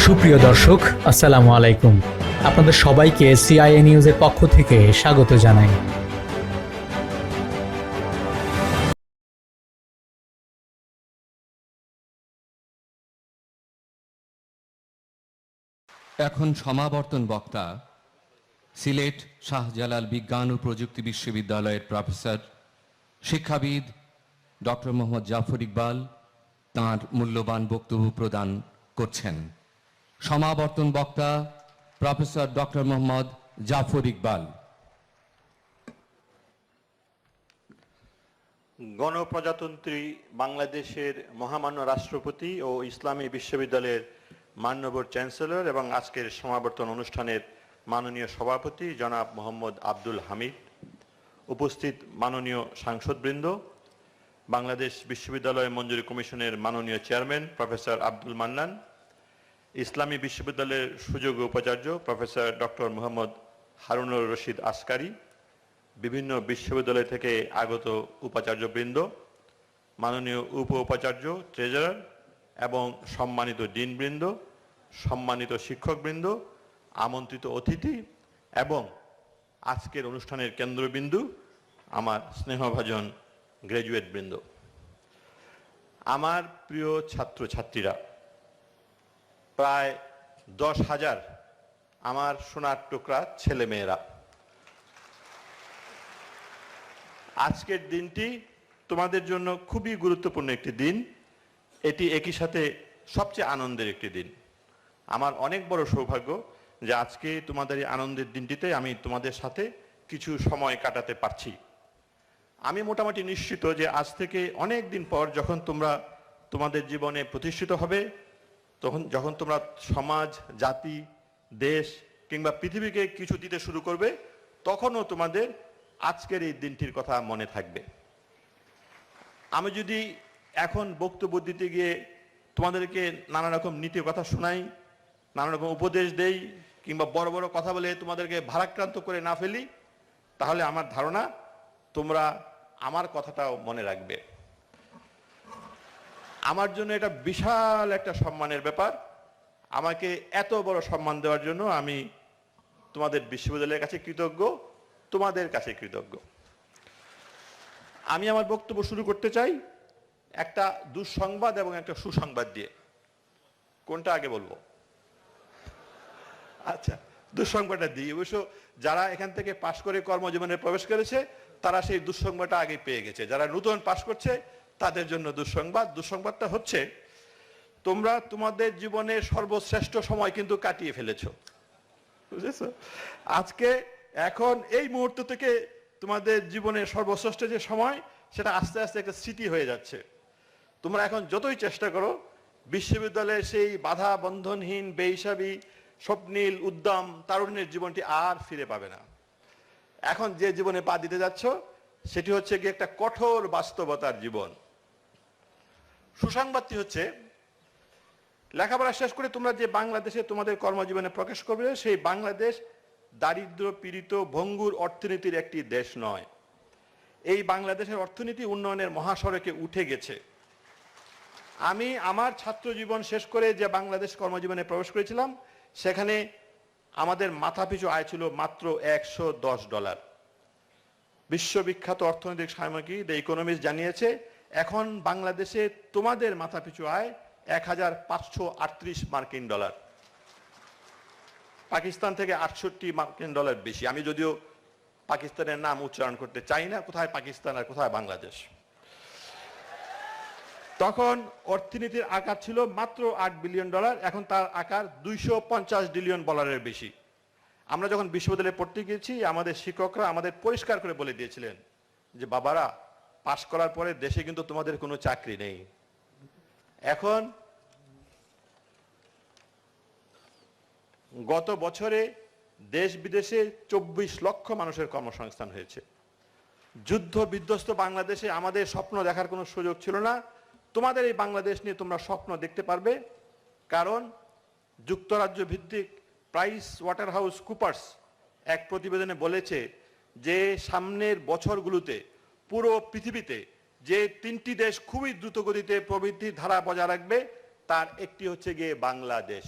সুপ্রিয় দর্শক, আসসালামু আলাইকুম। আপনাদের সবাইকে সিআইএ নিউজের পক্ষ থেকে স্বাগত জানাই। এখন সমাবর্তন বক্তা সিলেট শাহজালাল বিজ্ঞান ও প্রযুক্তি বিশ্ববিদ্যালয়ের প্রফেসর শিক্ষাবিদ ডক্টর মোহাম্মদ জাফর ইকবাল তাঁর মূল্যবান বক্তব্য প্রদান করছেন। সমাবর্তন বক্তা প্রফেসর ডক্টর মোহাম্মদ জাফর ইকবাল। গণপ্রজাতন্ত্রী বাংলাদেশের মহামান্য রাষ্ট্রপতি ও ইসলামী বিশ্ববিদ্যালয়ের মাননীয় চ্যান্সেলর এবং আজকের সমাবর্তন অনুষ্ঠানের মাননীয় সভাপতি জনাব মোহাম্মদ আব্দুল হামিদ, উপস্থিত মাননীয় সাংসদবৃন্দ, বাংলাদেশ বিশ্ববিদ্যালয় মঞ্জুরি কমিশনের মাননীয় চেয়ারম্যান প্রফেসর আব্দুল মান্নান, ইসলামী বিশ্ববিদ্যালয়ের সুযোগ্য উপাচার্য প্রফেসর ডক্টর মোহাম্মদ হারুনুর রশিদ আসকারি, বিভিন্ন বিশ্ববিদ্যালয় থেকে আগত উপাচার্যবৃন্দ, মাননীয় উপ উপাচার্য, ট্রেজারার এবং সম্মানিত ডিনবৃন্দ, সম্মানিত শিক্ষকবৃন্দ, আমন্ত্রিত অতিথি এবং আজকের অনুষ্ঠানের কেন্দ্রবিন্দু আমার স্নেহভাজন গ্র্যাজুয়েট বৃন্দ, আমার প্রিয় ছাত্রছাত্রীরা, প্রায় 10,000 আমার সোনার টুকরা ছেলেমেয়েরা, আজকের দিনটি তোমাদের জন্য খুবই গুরুত্বপূর্ণ একটি দিন। এটি একই সাথে সবচেয়ে আনন্দের একটি দিন। আমার অনেক বড় সৌভাগ্য যে আজকে তোমাদের এই আনন্দের দিনটিতে আমি তোমাদের সাথে কিছু সময় কাটাতে পারছি। আমি মোটামুটি নিশ্চিত যে আজ থেকে অনেক দিন পর যখন তোমরা তোমাদের জীবনে প্রতিষ্ঠিত হবে, যখন তোমরা সমাজ, জাতি, দেশ কিংবা পৃথিবীকে কিছু দিতে শুরু করবে, তখনও তোমাদের আজকের এই দিনটির কথা মনে থাকবে। আমি যদি এখন বক্তব্য দিতে গিয়ে তোমাদেরকে নানা রকম নীতির কথা শোনাই, নানা রকম উপদেশ দেই কিংবা বড় বড় কথা বলে তোমাদেরকে ভারাক্রান্ত করে না ফেলি, তাহলে আমার ধারণা তোমরা আমার কথাটাও মনে রাখবে। আমার জন্য এটা বিশাল একটা সম্মানের ব্যাপার। আমাকে এত বড় সম্মান দেওয়ার জন্য আমি তোমাদের বিশ্ববিদ্যালয়ের কাছে কৃতজ্ঞ, তোমাদের কাছে কৃতজ্ঞ। আমি আমার বক্তব্য শুরু করতে চাই একটা দুঃসংবাদ এবং একটা সুসংবাদ দিয়ে। কোনটা আগে বলবো? আচ্ছা, দুঃসংবাদটা দিই। অবশ্য যারা এখান থেকে পাশ করে কর্মজীবনে প্রবেশ করেছে তারা সেই দুঃসংবাদটা আগে পেয়ে গেছে। যারা নতুন পাশ করছে তাদের জন্য দুঃসংবাদটা হচ্ছে, তোমরা তোমাদের জীবনের সর্বশ্রেষ্ঠ সময় কিন্তু কাটিয়ে ফেলেছো, বুঝেছো? আজকে এখন এই মুহূর্ত থেকে তোমাদের জীবনের সর্বশ্রেষ্ঠ যে সময়, সেটা আস্তে আস্তে একটা স্মৃতি হয়ে যাচ্ছে। তোমরা এখন যতই চেষ্টা করো বিশ্ববিদ্যালয়ের সেই বাধা বন্ধনহীন, বেহিসাবি, স্বপ্নীল, উদ্যম, তারুণ্যের জীবনটি আর ফিরে পাবে না। এখন যে জীবনে পা দিতে যাচ্ছ সেটি হচ্ছে কি একটা কঠোর বাস্তবতার জীবন। সুসংবাদটি হচ্ছে, লেখাপড়া শেষ করে তোমরা যে বাংলাদেশে তোমাদের কর্মজীবনে প্রকাশ করবে, সেই বাংলাদেশ দারিদ্র পীড়িত ভঙ্গুর অর্থনীতির একটি দেশ নয়। এই বাংলাদেশের অর্থনীতি উন্নয়নের মহাসড়কে উঠে গেছে। আমি আমার ছাত্র জীবন শেষ করে যে বাংলাদেশ কর্মজীবনে প্রবেশ করেছিলাম, সেখানে আমাদের মাথাপিছু আয় ছিল মাত্র $110। বিশ্ববিখ্যাত অর্থনৈতিক সাময়িকী দ্য ইকোনমিস্ট জানিয়েছে এখন বাংলাদেশে তোমাদের মাথাপিছু আয় $1,538 মার্কিন। পাকিস্তান থেকে $68 মার্কিন বেশি। আমি যদিও পাকিস্তানের নাম উচ্চারণ করতে চাই না, কোথায় পাকিস্তান আর কোথায় বাংলাদেশ। তখন অর্থনীতির আকার ছিল মাত্র $8 বিলিয়ন, এখন তার আকার $250 বিলিয়ন বেশি। আমরা যখন বিশ্ববিদ্যালয়ে পড়তে গিয়েছি, আমাদের শিক্ষকরা আমাদের পরিষ্কার করে বলে দিয়েছিলেন যে বাবারা, পাশ করার পরে দেশে কিন্তু তোমাদের কোনো চাকরি নেই। এখন গত বছরে দেশ বিদেশে 24 লক্ষ মানুষের কর্মসংস্থান হয়েছে। যুদ্ধ বিধ্বস্ত বাংলাদেশে আমাদের স্বপ্ন দেখার কোনো সুযোগ ছিল না। তোমাদের এই বাংলাদেশ নিয়ে তোমরা স্বপ্ন দেখতে পারবে, কারণ যুক্তরাজ্য ভিত্তিক প্রাইস ওয়াটারহাউস কুপার্স এক প্রতিবেদনে বলেছে যে সামনের বছরগুলোতে পুরো পৃথিবীতে যে 3টি দেশ খুবই দ্রুত গতিতে প্রবৃদ্ধির ধারা বজায় রাখবে, তার একটি হচ্ছে গিয়ে বাংলাদেশ।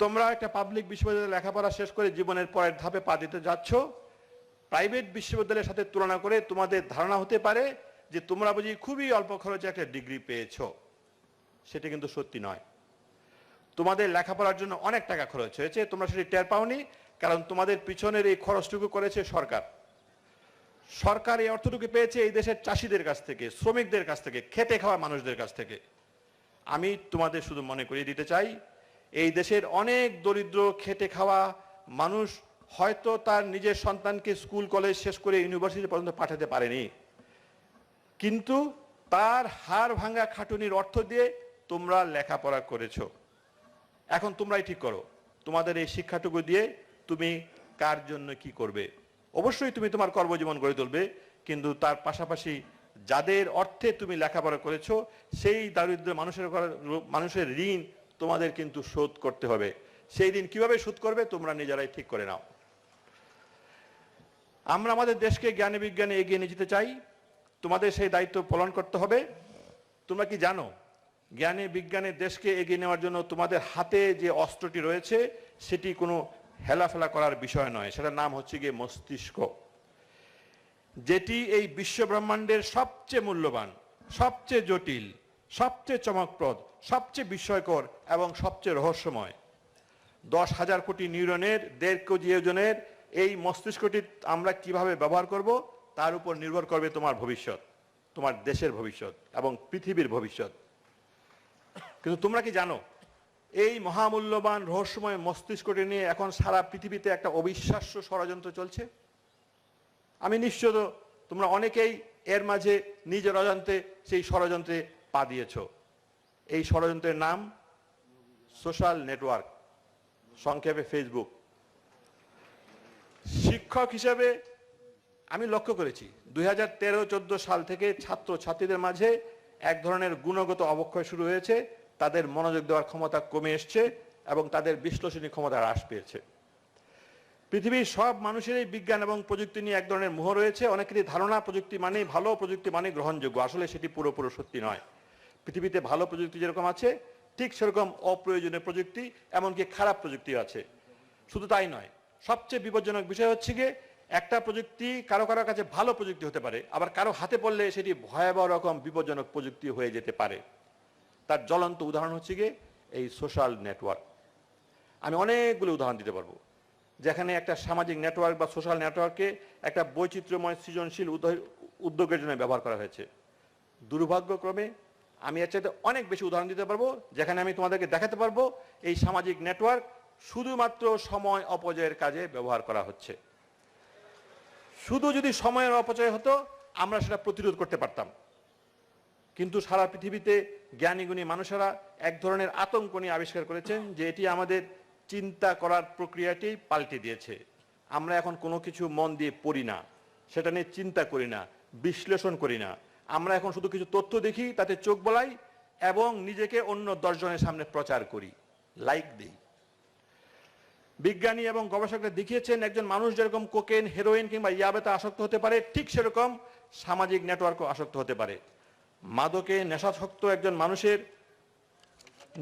তোমরা একটা পাবলিক বিশ্ববিদ্যালয়ে লেখাপড়া শেষ করে জীবনের পরের ধাপে পা দিতে যাচ্ছ, প্রাইভেট বিশ্ববিদ্যালয়ের সাথে তুলনা করে তোমাদের ধারণা হতে পারে যে তোমরা বুঝি খুবই অল্প খরচে একটা ডিগ্রি পেয়েছো। সেটা কিন্তু সত্যি নয়। তোমাদের লেখাপড়ার জন্য অনেক টাকা খরচ হয়েছে, তোমরা সেটি টের পাওনি, কারণ তোমাদের পিছনের এই খরচটুকু করেছে সরকার। সরকার এই অর্থটুকু পেয়েছে এই দেশের চাষিদের কাছ থেকে, শ্রমিকদের কাছ থেকে, খেটে খাওয়া মানুষদের কাছ থেকে। আমি তোমাদের শুধু মনে করিয়ে দিতে চাই, এই দেশের অনেক দরিদ্র খেটে খাওয়া মানুষ হয়তো তার নিজের সন্তানকে স্কুল কলেজ শেষ করে ইউনিভার্সিটি পর্যন্ত পাঠাতে পারেনি, কিন্তু তার হাড় ভাঙা খাটুনির অর্থ দিয়ে তোমরা লেখাপড়া করেছো। এখন তোমরাই ঠিক করো তোমাদের এই শিক্ষাটুকু দিয়ে তুমি কার জন্য কি করবে। অবশ্যই তুমি তোমার কর্মজীবন গড়ে তুলবে, কিন্তু তার পাশাপাশি যাদের অর্থে তুমি লেখাপড়া করেছো সেই দারিদ্র মানুষের ঋণ তোমাদের কিন্তু শোধ করতে হবে। সেই ঋণ কিভাবে শোধ করবে তোমরা নিজেরাই ঠিক করে নাও। আমরা আমাদের দেশকে জ্ঞানে বিজ্ঞানে এগিয়ে নিয়ে যেতে চাই, তোমাদের সেই দায়িত্ব পালন করতে হবে। তোমরা কি জানো, জ্ঞানে বিজ্ঞানে দেশকে এগিয়ে নেওয়ার জন্য তোমাদের হাতে যে অস্ত্রটি রয়েছে সেটি কোনো হেলাফেলা করার বিষয় নয়, সেটার নাম হচ্ছে গিয়ে মস্তিষ্ক, যেটি এই বিশ্ব ব্রহ্মাণ্ডের সবচেয়ে মূল্যবান, সবচেয়ে জটিল, সবচেয়ে চমকপ্রদ, সবচেয়ে বিস্ময়কর এবং সবচেয়ে রহস্যময়। 10,000 কোটি নিউরনের 1.5 কোটি ওজনের এই মস্তিষ্কটি আমরা কিভাবে ব্যবহার করব তার উপর নির্ভর করবে তোমার ভবিষ্যৎ, তোমার দেশের ভবিষ্যৎ এবং পৃথিবীর ভবিষ্যৎ। কিন্তু তোমরা কি জানো, এই মহামূল্যবান রহস্যময় মস্তিষ্কটি নিয়ে এখন সারা পৃথিবীতে একটা অবিশ্বাস্য ষড়যন্ত্র চলছে। আমি নিশ্চিত তোমরা অনেকেই এর মাঝে নিজের অজান্তে সেই ষড়যন্ত্রে পা দিয়েছ। এই ষড়যন্ত্রের নাম সোশ্যাল নেটওয়ার্ক, সংক্ষেপে ফেসবুক। শিক্ষক হিসেবে আমি লক্ষ্য করেছি 2013-14 সাল থেকে ছাত্র ছাত্রীদের মাঝে এক ধরনের গুণগত অবক্ষয় শুরু হয়েছে, তাদের মনোযোগ দেওয়ার ক্ষমতা কমে এসছে এবং তাদের বিশ্লেষণী ক্ষমতা হ্রাস পেয়েছে। পৃথিবীর সব মানুষেরই বিজ্ঞান এবং প্রযুক্তি নিয়ে এক ধরনের মোহ রয়েছে। অনেকেরই ধারণা প্রযুক্তি মানে ভালো, প্রযুক্তি মানে গ্রহণযোগ্য। আসলে সেটি পুরোপুরি সত্যি নয়। পৃথিবীতে ভালো প্রযুক্তি যেরকম আছে ঠিক সেরকম অপ্রয়োজনীয় প্রযুক্তি, এমনকি খারাপ প্রযুক্তি আছে। শুধু তাই নয়, সবচেয়ে বিপজ্জনক বিষয় হচ্ছে গিয়ে একটা প্রযুক্তি কারো কারো কাছে ভালো প্রযুক্তি হতে পারে, আবার কারো হাতে পড়লে সেটি ভয়াবহ রকম বিপজ্জনক প্রযুক্তি হয়ে যেতে পারে। তার জ্বলন্ত উদাহরণ হচ্ছে গিয়ে এই সোশ্যাল নেটওয়ার্ক। আমি অনেকগুলো উদাহরণ দিতে পারবো, যেখানে একটা সামাজিক নেটওয়ার্ক বা সোশ্যাল নেটওয়ার্ককে একটা বৈচিত্র্যময় সৃজনশীল উদ্যোগের জন্য ব্যবহার করা হয়েছে। দুর্ভাগ্যক্রমে আমি এর চাইতে অনেক বেশি উদাহরণ দিতে পারবো, যেখানে আমি তোমাদেরকে দেখাতে পারবো এই সামাজিক নেটওয়ার্ক শুধুমাত্র সময় অপচয়ের কাজে ব্যবহার করা হচ্ছে। শুধু যদি সময়ের অপচয় হতো আমরা সেটা প্রতিরোধ করতে পারতাম, কিন্তু সারা পৃথিবীতে জ্ঞানীগুণী মানুষেরা এক ধরনের আতঙ্ক নিয়ে আবিষ্কার করেছেন যে এটি আমাদের চিন্তা করার প্রক্রিয়াটি পাল্টে দিয়েছে। আমরা এখন কোনো কিছু মন দিয়ে পড়ি না, সেটা নিয়ে চিন্তা করি না, বিশ্লেষণ করি না। আমরা এখন শুধু কিছু তথ্য দেখি, তাতে চোখ বোলাই এবং নিজেকে অন্য 10 জনের সামনে প্রচার করি, লাইক দিই। বিজ্ঞানী এবং গবেষকরা দেখিয়েছেন একজন মানুষ যেরকম কোকেন, হেরোইন কিংবা ইয়াবাতে আসক্ত হতে পারে, ঠিক সেরকম সামাজিক নেটওয়ার্কও আসক্ত হতে পারে। মাদকে নেশাসক্ত একজন মানুষের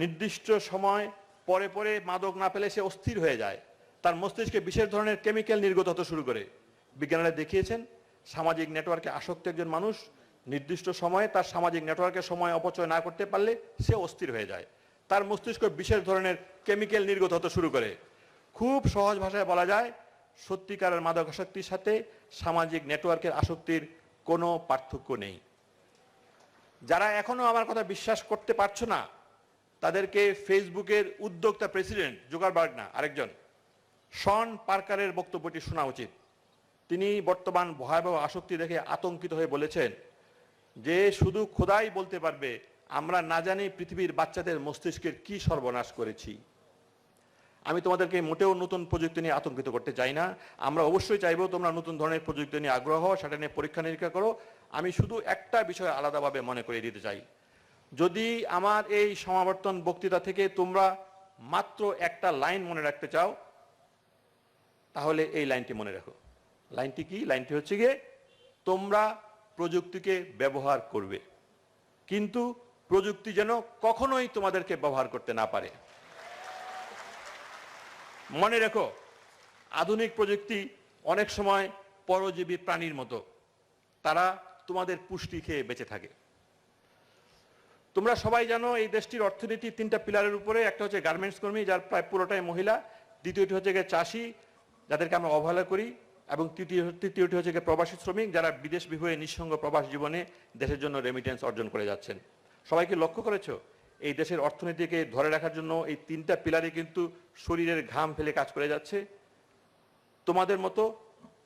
নির্দিষ্ট সময় পরে পরে মাদক না পেলে সে অস্থির হয়ে যায়, তার মস্তিষ্কে বিশেষ ধরনের কেমিক্যাল নির্গত হতে শুরু করে। বিজ্ঞানীরা দেখিয়েছেন সামাজিক নেটওয়ার্কে আসক্ত একজন মানুষ নির্দিষ্ট সময়ে তার সামাজিক নেটওয়ার্কের সময় অপচয় না করতে পারলে সে অস্থির হয়ে যায়, তার মস্তিষ্ক বিশেষ ধরনের কেমিক্যাল নির্গত হতে শুরু করে। খুব সহজ ভাষায় বলা যায়, সত্যিকারের মাদক আসক্তির সাথে সামাজিক নেটওয়ার্কের আসক্তির কোনো পার্থক্য নেই। যারা এখনো আমার কথা বিশ্বাস করতে পারছো না তাদেরকে ফেসবুকের উদ্যোক্তা প্রেসিডেন্ট জুকারবার্গ না, আরেকজন শন পার্কারের বক্তব্যটি শোনা উচিত। তিনি বর্তমান ভয়াবহ আসক্তি দেখে আতঙ্কিত হয়ে বলেছেন যে শুধু খোদাই বলতে পারবে আমরা না জানি পৃথিবীর বাচ্চাদের মস্তিষ্কের কি সর্বনাশ করেছি। আমি তোমাদেরকে মোটেও নতুন প্রযুক্তি নিয়ে আতঙ্কিত করতে চাই না। আমরা অবশ্যই চাইবো তোমরা নতুন ধরনের প্রযুক্তি নিয়ে আগ্রহ, সেটা নিয়ে পরীক্ষা নিরীক্ষা করো। আমি শুধু একটা বিষয় আলাদাভাবে মনে করিয়ে দিতে চাই, যদি আমার এই সমাবর্তন বক্তৃতা থেকে তোমরা মাত্র একটা লাইন মনে রাখতে চাও তাহলে এই লাইনটি মনে রাখো। লাইনটি কি? লাইনটি হচ্ছে গিয়ে তোমরা প্রযুক্তিকে ব্যবহার করবে, কিন্তু প্রযুক্তি যেন কখনোই তোমাদেরকে ব্যবহার করতে না পারে। মনে রেখো, আধুনিক প্রযুক্তি অনেক সময় পরজীবী প্রাণীর মতো, তারা তোমাদের পুষ্টি খেয়ে বেঁচে থাকে। তোমরা সবাই জানো এই দেশটির অর্থনীতি তিনটা পিলারের উপরে, একটা হচ্ছে গার্মেন্টস কর্মী, যার প্রায় পুরোটাই মহিলা, দ্বিতীয়টি হচ্ছে গিয়ে চাষি, যাদেরকে আমরা অবহেলা করি, এবং তৃতীয়টি হচ্ছে গিয়ে প্রবাসী শ্রমিক, যারা বিদেশ বিভুঁয়ে নিঃসঙ্গ প্রবাস জীবনে দেশের জন্য রেমিটেন্স অর্জন করে যাচ্ছেন। সবাইকে লক্ষ্য করেছো, এই দেশের অর্থনীতিকে ধরে রাখার জন্য এই তিনটা পিলারে কিন্তু শরীরের ঘাম ফেলে কাজ করে যাচ্ছে। তোমাদের মতো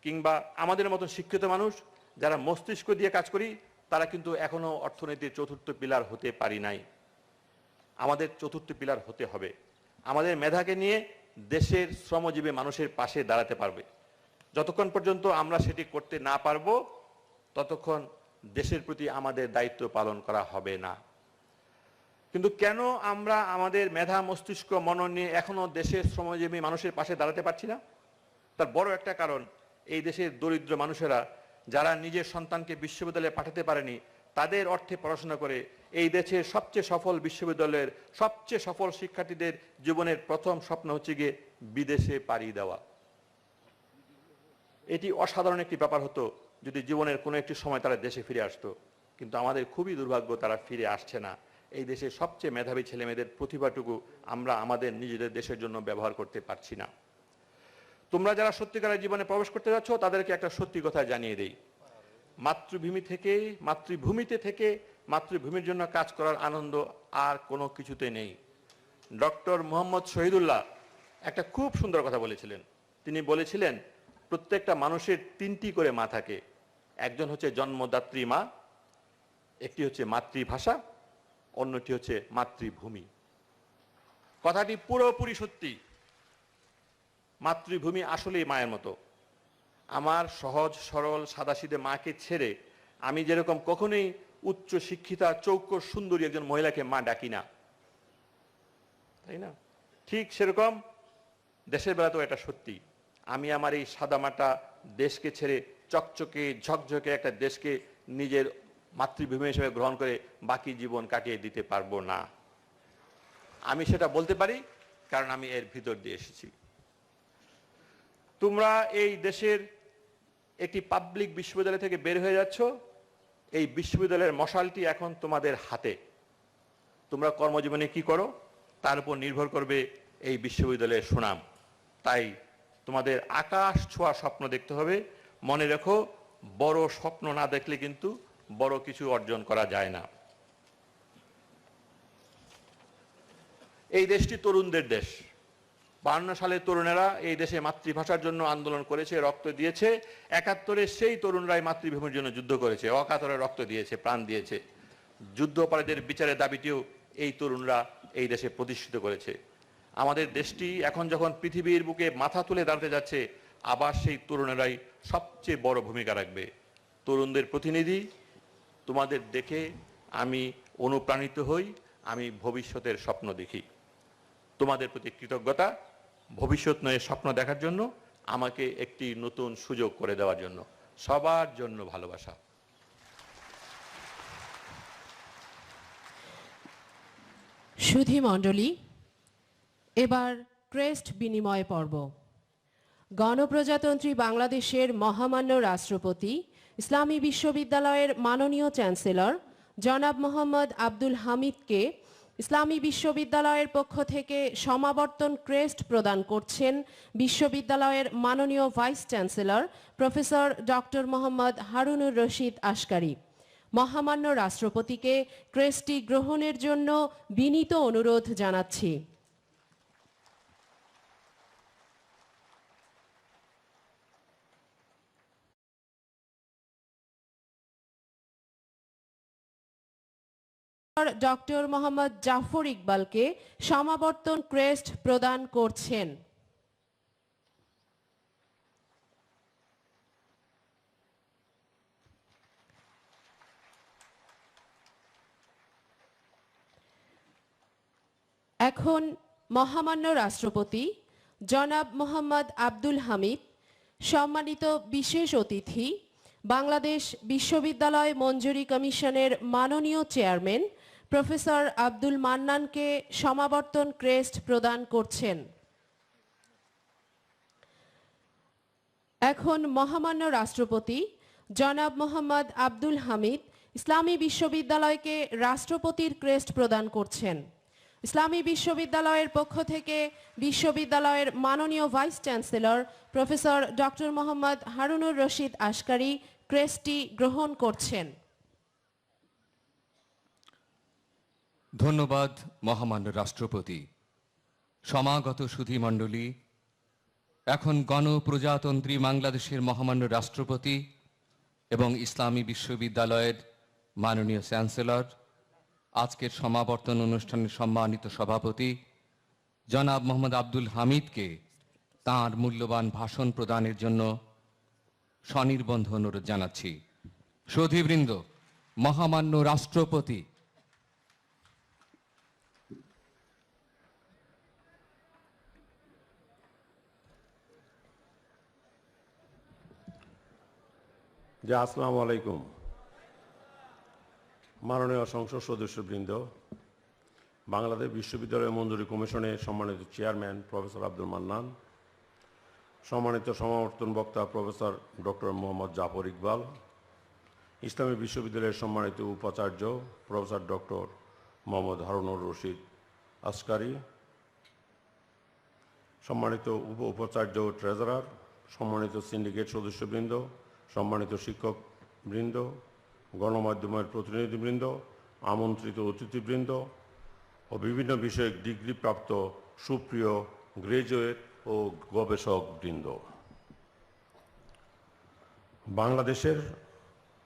কিংবা আমাদের মতো শিক্ষিত মানুষ যারা মস্তিষ্ক দিয়ে কাজ করি, তারা কিন্তু এখনো অর্থনীতির চতুর্থ পিলার হতে পারি নাই। আমাদের চতুর্থ পিলার হতে হবে। আমাদের মেধাকে নিয়ে দেশের শ্রমজীবী মানুষের পাশে দাঁড়াতে পারবে। যতক্ষণ পর্যন্ত আমরা সেটি করতে না পারবো, ততক্ষণ দেশের প্রতি আমাদের দায়িত্ব পালন করা হবে না। কিন্তু কেন আমরা আমাদের মেধা, মস্তিষ্ক, মনন নিয়ে এখনো দেশের শ্রমজীবী মানুষের পাশে দাঁড়াতে পারছি না? তার বড় একটা কারণ, এই দেশের দরিদ্র মানুষেরা যারা নিজের সন্তানকে বিশ্ববিদ্যালয়ে পাঠাতে পারেনি, তাদের অর্থে পড়াশোনা করে এই দেশের সবচেয়ে সফল বিশ্ববিদ্যালয়ের সবচেয়ে সফল শিক্ষার্থীদের জীবনের প্রথম স্বপ্ন হচ্ছে গিয়ে বিদেশে পাড়ি দেওয়া। এটি অসাধারণ একটি ব্যাপার হতো যদি জীবনের কোনো একটি সময় তারা দেশে ফিরে আসতো, কিন্তু আমাদের খুবই দুর্ভাগ্য, তারা ফিরে আসছে না। এই দেশের সবচেয়ে মেধাবী ছেলেমেয়েদের প্রতিভাটুকু আমরা আমাদের নিজেদের দেশের জন্য ব্যবহার করতে পারছি না। তোমরা যারা সত্যিকারের জীবনে প্রবেশ করতে যাচ্ছ, তাদেরকে একটা সত্যি কথা জানিয়ে দেই, মাতৃভূমিতে থেকে মাতৃভূমির জন্য কাজ করার আনন্দ আর কোনো কিছুতে নেই। ডক্টর মোহাম্মদ শহীদুল্লাহ একটা খুব সুন্দর কথা বলেছিলেন। তিনি বলেছিলেন, প্রত্যেকটা মানুষের তিনটি করে মা থাকে। একজন হচ্ছে জন্মদাত্রী মা, একটি হচ্ছে মাতৃভাষা, অন্যটি হচ্ছে মাতৃভূমি। কথাটি পুরোপুরি সত্যি। মাতৃভূমি আসলেই মায়ের মতো। আমার সহজ সরল সাদাসিধে মাকে ছেড়ে আমি যেরকম কখনোই উচ্চ শিক্ষিতা চৌকস সুন্দরী একজন মহিলাকে মা ডাকি না, তাই না? ঠিক সেরকম দেশের বেলাতেও এটা সত্যি। আমি আমার এই সাদামাটা দেশকে ছেড়ে চকচকে ঝকঝকে একটা দেশকে নিজের মাতৃভূমি হিসেবে গ্রহণ করে বাকি জীবন কাটিয়ে দিতে পারবো না। আমি সেটা বলতে পারি কারণ আমি এর ভিতর দিয়ে এসেছি। তোমরা এই দেশের একটি পাবলিক বিশ্ববিদ্যালয় থেকে বের হয়ে যাচ্ছ, এই বিশ্ববিদ্যালয়ের মশালটি এখন তোমাদের হাতে। তোমরা কর্মজীবনে কি করো তার উপর নির্ভর করবে এই বিশ্ববিদ্যালয়ের সুনাম। তাই তোমাদের আকাশ ছোঁয়া স্বপ্ন দেখতে হবে। মনে রেখো, বড় স্বপ্ন না দেখলে কিন্তু বড় কিছু অর্জন করা যায় না। এই দেশটি তরুণদের দেশ। 52 সালে তরুণেরা এই দেশে মাতৃভাষার জন্য আন্দোলন করেছে, রক্ত দিয়েছে। 71-এ সেই তরুণরাই মাতৃভূমির জন্য যুদ্ধ করেছে, অকাতরে রক্ত দিয়েছে, প্রাণ দিয়েছে। যুদ্ধাপরাধীদের বিচারের দাবিটিও এই তরুণরা এই দেশে প্রতিষ্ঠিত করেছে। আমাদের দেশটি এখন যখন পৃথিবীর বুকে মাথা তুলে দাঁড়াতে যাচ্ছে, আবার সেই তরুণেরাই সবচেয়ে বড় ভূমিকা রাখবে। তরুণদের প্রতিনিধি, তোমাদের দেখে আমি অনুপ্রাণিত হই, আমি ভবিষ্যতের স্বপ্ন দেখি। তোমাদের প্রতি কৃতজ্ঞতা, ভবিষ্যৎ নয় স্বপ্ন দেখার জন্য, আমাকে একটি নতুন সুযোগ করে দেওয়ার জন্য। সবার জন্য ভালোবাসা। সুধী মণ্ডলী, এবার ক্রেস্ট বিনিময় পর্ব। গণপ্রজাতন্ত্রী বাংলাদেশের মহামান্য রাষ্ট্রপতি, ইসলামী বিশ্ববিদ্যালয়ের মাননীয় চ্যান্সেলর জনাব মোহাম্মদ আব্দুল হামিদকে ইসলামী বিশ্ববিদ্যালয়ের পক্ষ থেকে সমাবর্তন ক্রেস্ট প্রদান করছেন বিশ্ববিদ্যালয়ের মাননীয় vice chancellor professor doctor Mohammad Harunur Rashid Askari. মহামান্য রাষ্ট্রপতিকে ক্রেস্টটি গ্রহণের জন্য বিনীত অনুরোধ জানাচ্ছি। ডক্টর মোহাম্মদ জাফর ইকবালকে সমাবর্তন ক্রেস্ট প্রদান করছেন। এখন মহামান্য রাষ্ট্রপতি জনাব মোহাম্মদ আব্দুল হামিদ, সম্মানিত বিশেষ অতিথি, বাংলাদেশ বিশ্ববিদ্যালয় মঞ্জুরি কমিশনের মাননীয় চেয়ারম্যান প্রফেসর আব্দুল মান্নানকে সমাবর্তন ক্রেস্ট প্রদান করছেন। এখন মহামান্য রাষ্ট্রপতি জনাব মোহাম্মদ আব্দুল হামিদ ইসলামী বিশ্ববিদ্যালয়কে রাষ্ট্রপতির ক্রেস্ট প্রদান করছেন। ইসলামী বিশ্ববিদ্যালয়ের পক্ষ থেকে বিশ্ববিদ্যালয়ের মাননীয় vice chancellor professor doctor Mohammad Harunur Rashid Askari ক্রেস্টটি গ্রহণ করছেন। ধন্যবাদ মহামান্য রাষ্ট্রপতি। সমাগত সুধীমণ্ডলী, এখন গণপ্রজাতন্ত্রী বাংলাদেশের মহামান্য রাষ্ট্রপতি এবং ইসলামী বিশ্ববিদ্যালয়ের মাননীয় চ্যান্সেলর, আজকের সমাবর্তন অনুষ্ঠানের সম্মানিত সভাপতি জনাব মোহাম্মদ আব্দুল হামিদকে তাঁর মূল্যবান ভাষণ প্রদানের জন্য স্বনির্বন্ধ অনুরোধ জানাচ্ছি। সুধীবৃন্দ, মহামান্য রাষ্ট্রপতি। আসসালামু আলাইকুম। মাননীয় সংসদ সদস্যবৃন্দ, বাংলাদেশ বিশ্ববিদ্যালয় মঞ্জুরি কমিশনের সম্মানিত চেয়ারম্যান প্রফেসর আব্দুল মান্নান, সম্মানিত সমাবর্তন বক্তা প্রফেসর ডক্টর মোহাম্মদ জাফর ইকবাল, ইসলামী বিশ্ববিদ্যালয়ের সম্মানিত উপাচার্য প্রফেসর ডক্টর মোহাম্মদ হারুনুর রশিদ আশকারী, সম্মানিত উপাচার্য ও ট্রেজারার, সম্মানিত সিন্ডিকেট সদস্যবৃন্দ, সম্মানিত শিক্ষকবৃন্দ, গণমাধ্যমের প্রতিনিধিবৃন্দ, আমন্ত্রিত অতিথিবৃন্দ ও বিভিন্ন বিষয়ে ডিগ্রিপ্রাপ্ত সুপ্রিয় গ্রাজুয়েট ও গবেষকবৃন্দ, বাংলাদেশের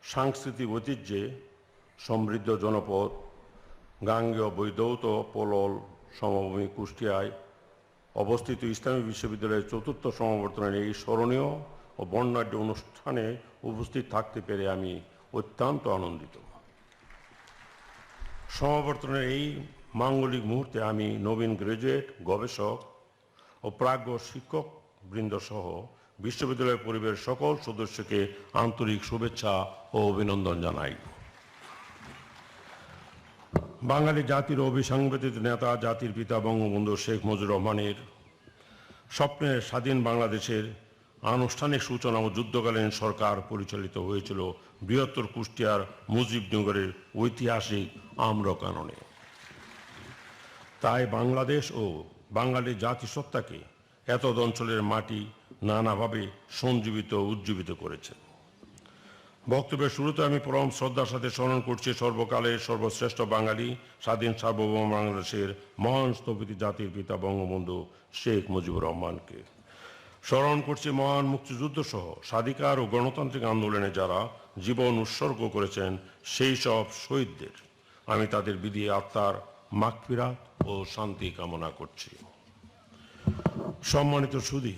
সাংস্কৃতিক ঐতিহ্যে সমৃদ্ধ জনপদ গাঙ্গেয় বৈধৌত পলল সমভূমি কুষ্টিয়ায় অবস্থিত ইসলামী বিশ্ববিদ্যালয়ের চতুর্থ সমাবর্তনের এই স্মরণীয় ও বর্ণাঢ্য অনুষ্ঠানে উপস্থিত থাকতে পেরে আমি অত্যন্ত আনন্দিত। সমাবর্তনের এই মাঙ্গলিক মুহূর্তে আমি নবীন গ্রাজুয়েট, গবেষক ও প্রাজ্ঞ শিক্ষক বৃন্দ সহ বিশ্ববিদ্যালয়ের পরিবারের সকল সদস্যকে আন্তরিক শুভেচ্ছা ও অভিনন্দন জানাই। বাঙালি জাতির অবিসংবাদিত নেতা, জাতির পিতা বঙ্গবন্ধু শেখ মুজিবুর রহমানের স্বপ্নের স্বাধীন বাংলাদেশের আনুষ্ঠানিক সূচনা ও যুদ্ধকালীন সরকার পরিচালিত হয়েছিল বৃহত্তর কুষ্টিয়ার মুজিবনগরের ঐতিহাসিক আম্রকাননে। তাই বাংলাদেশ ও বাঙালি জাতিসত্তাকে এতদ অঞ্চলের মাটি নানাভাবে সঞ্জীবিত উজ্জীবিত করেছে। বক্তব্যের শুরুতে আমি পরম শ্রদ্ধার সাথে স্মরণ করছি সর্বকালের সর্বশ্রেষ্ঠ বাঙালি, স্বাধীন সার্বভৌম বাংলাদেশের মহান স্থপতি জাতির পিতা বঙ্গবন্ধু শেখ মুজিবুর রহমানকে। স্মরণ করছি মহান মুক্তিযুদ্ধ সহ স্বাধিকার ও গণতান্ত্রিক আন্দোলনে যারা জীবন উৎসর্গ করেছেন সেই সব শহীদদের। আমি তাদের বিধি আত্মার মাগফিরাত ও শান্তি কামনা করছি। সম্মানিত সুধী,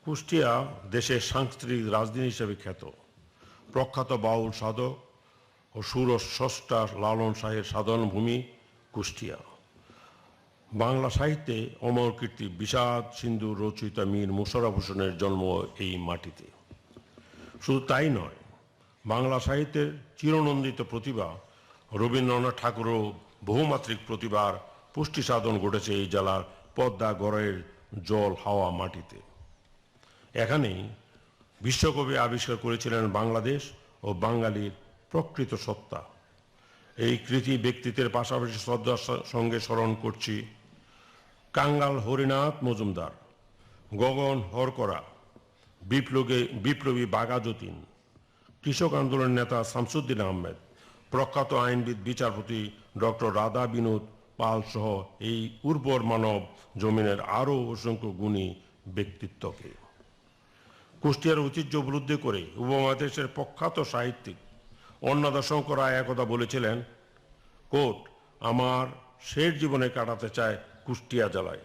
কুষ্টিয়া দেশের সাংস্কৃতিক রাজধানী হিসেবে খ্যাত। প্রখ্যাত বাউল সাধক ও সুরস্রষ্টা লালন শাহের সাধন ভূমি কুষ্টিয়া। বাংলা সাহিত্যে অমর কীর্তি বিষাদ সিন্ধু রচয়িতা মীর মোশাররফ হোসেনের জন্ম এই মাটিতে। শুধু তাই নয়, বাংলা সাহিত্যের চিরনন্দিত প্রতিভা রবীন্দ্রনাথ ঠাকুরও বহুমাত্রিক প্রতিভার পুষ্টি সাধন ঘটেছে এই জেলার পদ্মা গড়ের জল হাওয়া মাটিতে। এখানেই বিশ্বকবি আবিষ্কার করেছিলেন বাংলাদেশ ও বাঙালির প্রকৃত সত্তা। এই কৃতি ব্যক্তিত্বের পাশাপাশি শ্রদ্ধার সঙ্গে স্মরণ করছি কাঙ্গাল হরিনাথ মজুমদার, গগন হরকরা, বিপ্লবী বাঘা যতীন, কৃষক আন্দোলন নেতা শামসুদ্দিন আহমেদ, প্রখ্যাত আইনবিদ বিচারপতি ডক্টর রাধা বিনোদ পাল সহ এই উর্বর মানব জমিনের আরও অসংখ্য গুণী ব্যক্তিত্বকে। কুষ্টিয়ার ঐতিহ্য উপলব্ধি করে উপমহাদেশের প্রখ্যাত সাহিত্যিক অন্নদা শঙ্কর রায় একদা বলেছিলেন, কোট, আমার শেষ জীবনে কাটাতে চায় কুষ্টিয়া জেলায়,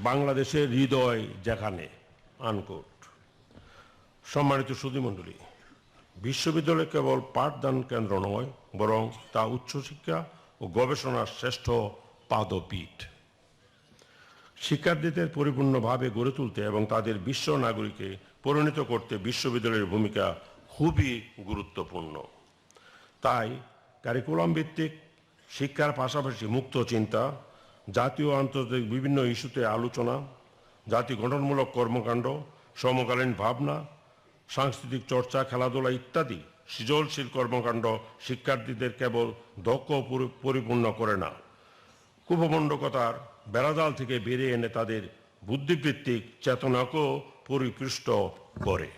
বাংলাদেশের হৃদয় যেখানে, আনকোট। সম্মানিত সুধীমণ্ডলী, বিশ্ববিদ্যালয় কেবল পাঠদান কেন্দ্র নয়, বরং তা উচ্চশিক্ষা ও গবেষণার শ্রেষ্ঠ পাদপীঠ। শিক্ষার্থীদের পরিপূর্ণভাবে গড়ে তুলতে এবং তাদের বিশ্ব নাগরিকে পরিণত করতে বিশ্ববিদ্যালয়ের ভূমিকা খুবই গুরুত্বপূর্ণ। তাই কারিকুলাম ভিত্তিক শিক্ষার পাশাপাশি মুক্ত চিন্তা, জাতীয় ও আন্তর্জাতিক বিভিন্ন ইস্যুতে আলোচনা, জাতি গঠনমূলক কর্মকাণ্ড, সমকালীন ভাবনা, সাংস্কৃতিক চর্চা, খেলাধুলা ইত্যাদি সৃজনশীল কর্মকাণ্ড শিক্ষার্থীদের কেবল দক্ষ ও পরিপূর্ণ করে না, কুপমণ্ডকতার বেড়াজাল থেকে বেরিয়ে এনে তাদের বুদ্ধিবৃত্তিক চেতনাকেও পরিপুষ্ট করে।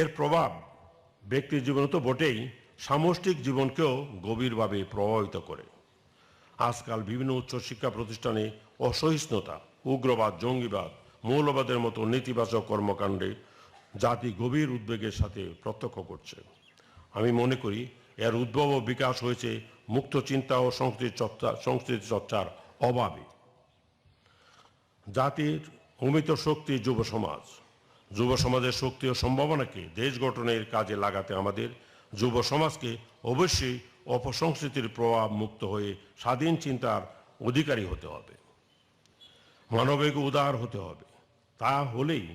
এর প্রভাব ব্যক্তির জীবনে তো বটেই, সামষ্টিক জীবনকেও গভীরভাবে প্রভাবিত করে। আজকাল বিভিন্ন উচ্চশিক্ষা প্রতিষ্ঠানে অসহিষ্ণুতা, উগ্রবাদ, জঙ্গিবাদ, মৌলবাদের মতো নেতিবাচক কর্মকাণ্ডে জাতি গভীর উদ্বেগের সাথে প্রত্যক্ষ করছে। আমি মনে করি এর উদ্ভব ও বিকাশ হয়েছে মুক্ত চিন্তা ও সংস্কৃতি চর্চার অভাবে। জাতির অমিত শক্তি যুব সমাজ। যুব সমাজের শক্তি ও সম্ভাবনাকে দেশ গঠনের কাজে লাগাতে আমাদের যুব সমাজকে অবশ্যই অপসংস্কৃতির প্রভাব মুক্ত হয়ে স্বাধীন চিন্তার অধিকারী হতে হবে, মানবিক উদার হতে হবে। তা হলেই